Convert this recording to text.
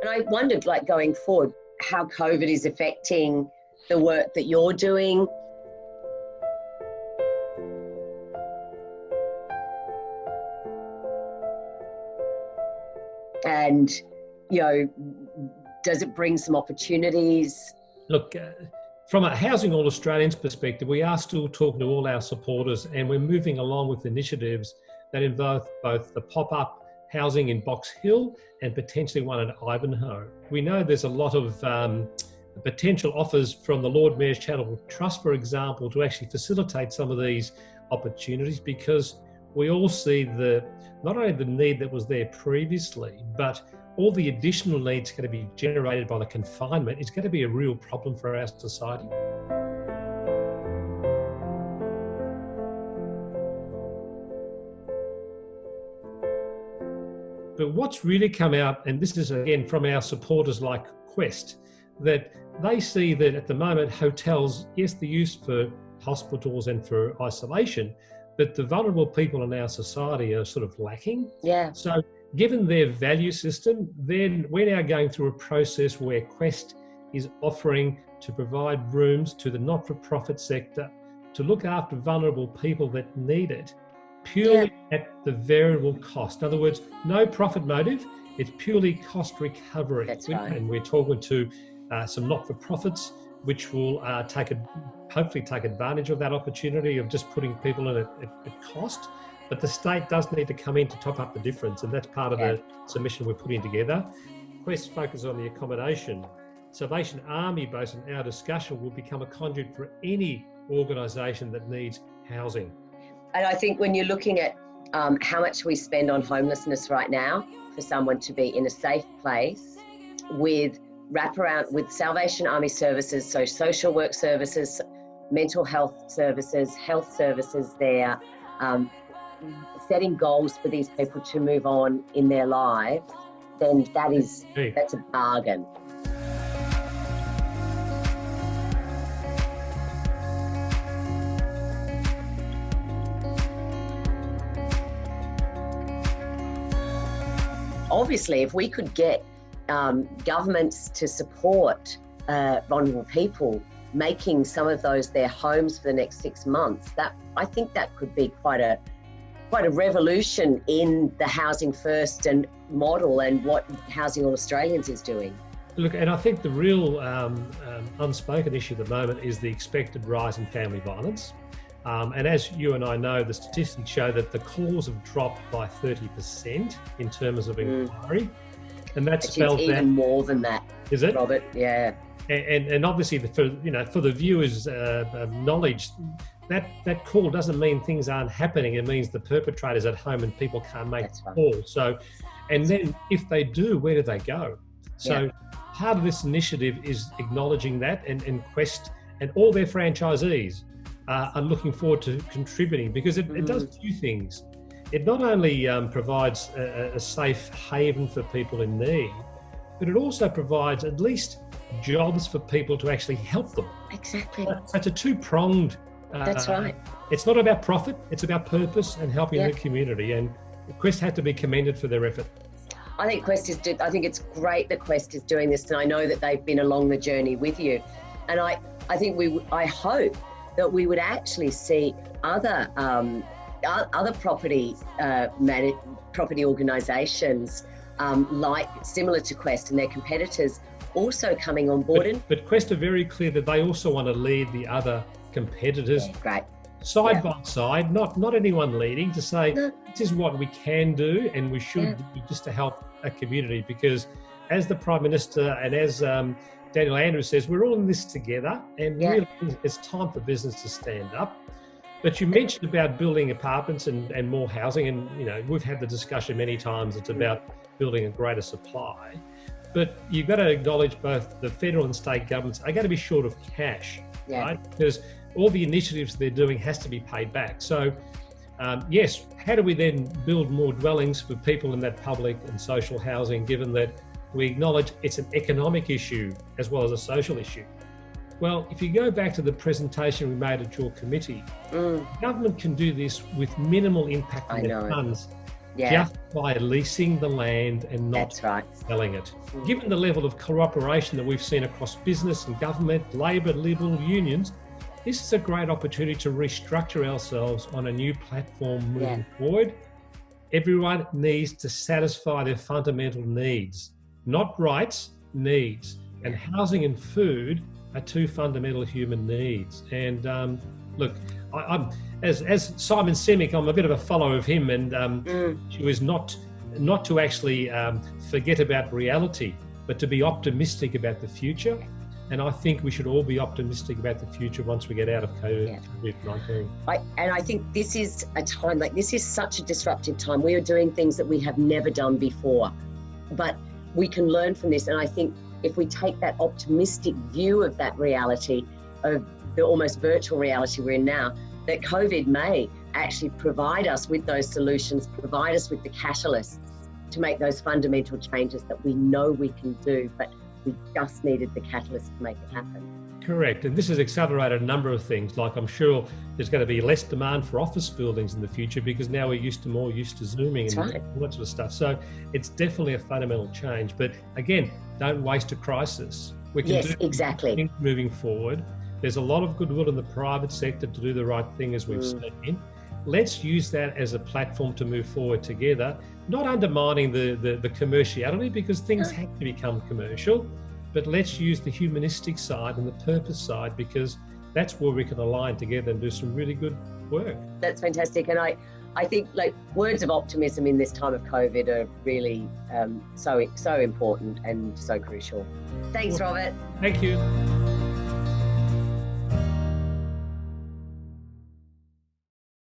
I wondered, like, going forward, how COVID is affecting the work that you're doing. And, you know, does it bring some opportunities? Look, from a Housing All Australians perspective, we are still talking to all our supporters, and we're moving along with initiatives that involve both the pop-up housing in Box Hill and potentially one at Ivanhoe. We know there's a lot of potential offers from the Lord Mayor's Charitable Trust, for example, to actually facilitate some of these opportunities, because we all see not only the need that was there previously, but all the additional needs going to be generated by the confinement is going to be a real problem for our society. But what's really come out, and this is again from our supporters like Quest, that they see that at the moment hotels, yes, they're used for hospitals and for isolation, but the vulnerable people in our society are sort of lacking. Yeah. So given their value system, then we're now going through a process where Quest is offering to provide rooms to the not-for-profit sector to look after vulnerable people that need it, purely at the variable cost. In other words, no profit motive, it's purely cost recovery. That's right. And we're talking to some not-for-profits which will hopefully take advantage of that opportunity of just putting people in at cost. But the state does need to come in to top up the difference, and that's part of the submission we're putting together. Quest focuses on the accommodation. Salvation Army, based on our discussion, will become a conduit for any organisation that needs housing. And I think when you're looking at how much we spend on homelessness right now, for someone to be in a safe place with wraparound, with Salvation Army services, so social work services, mental health services there, setting goals for these people to move on in their lives, then that's a bargain. Obviously, if we could get governments to support vulnerable people, making some of those their homes for the next 6 months, I think that could be quite a revolution in the housing first and model and what Housing All Australians is doing. Look, and I think the real unspoken issue at the moment is the expected rise in family violence. And as you and I know, the statistics show that the calls have dropped by 30% in terms of inquiry. And that's spelled even more than that. Is it? Robert, yeah. And obviously, for the viewers' knowledge, that call doesn't mean things aren't happening. It means the perpetrator's at home and people can't make the call. So, and then if they do, where do they go? So part of this initiative is acknowledging that, and Quest and all their franchisees are looking forward to contributing, because it does two things. It not only provides a safe haven for people in need, but it also provides at least jobs for people to actually help them. Exactly. So it's a two-pronged. That's right. It's not about profit, it's about purpose and helping the community, and Quest had to be commended for their effort. I think I think it's great that Quest is doing this, and I know that they've been along the journey with you. And I hope that we would actually see other property organisations like similar to Quest and their competitors also coming on board. But Quest are very clear that they also want to lead the other competitors side by side, not anyone leading, to say this is what we can do and we should do just to help a community, because as the Prime Minister and as Daniel Andrews says, we're all in this together, and really it's time for business to stand up. But you mentioned about building apartments and more housing, and we've had the discussion many times. It's about building a greater supply, but you've got to acknowledge both the federal and state governments are going to be short of cash, right? Because all the initiatives they're doing has to be paid back. So yes, how do we then build more dwellings for people in that public and social housing, given that we acknowledge it's an economic issue as well as a social issue? Well, if you go back to the presentation we made at your committee, government can do this with minimal impact on their funds. just by leasing the land and not selling it. Given the level of cooperation that we've seen across business and government, labour, liberal unions, this is a great opportunity to restructure ourselves on a new platform moving forward. Everyone needs to satisfy their fundamental needs, not rights, needs. And housing and food are two fundamental human needs. And look, I'm as Simon Sinek, I'm a bit of a follower of him, and she was not to actually forget about reality, but to be optimistic about the future. And I think we should all be optimistic about the future once we get out of COVID-19. And I think this is a time, like this is such a disruptive time. We are doing things that we have never done before, but we can learn from this. And I think if we take that optimistic view of that reality, of the almost virtual reality we're in now, that COVID may actually provide us with those solutions, provide us with the catalysts to make those fundamental changes that we know we can do, but we just needed the catalyst to make it happen. Correct. And this has accelerated a number of things. Like, I'm sure there's going to be less demand for office buildings in the future because now we're more used to Zooming and all that sort of stuff. So it's definitely a fundamental change. But again, don't waste a crisis. We can do things moving forward. There's a lot of goodwill in the private sector to do the right thing, as we've seen. Let's use that as a platform to move forward together, not undermining the commerciality, because things have to become commercial, but let's use the humanistic side and the purpose side, because that's where we can align together and do some really good work. That's fantastic. And I think, like, words of optimism in this time of COVID are really so important and so crucial. Thanks, Robert. Thank you.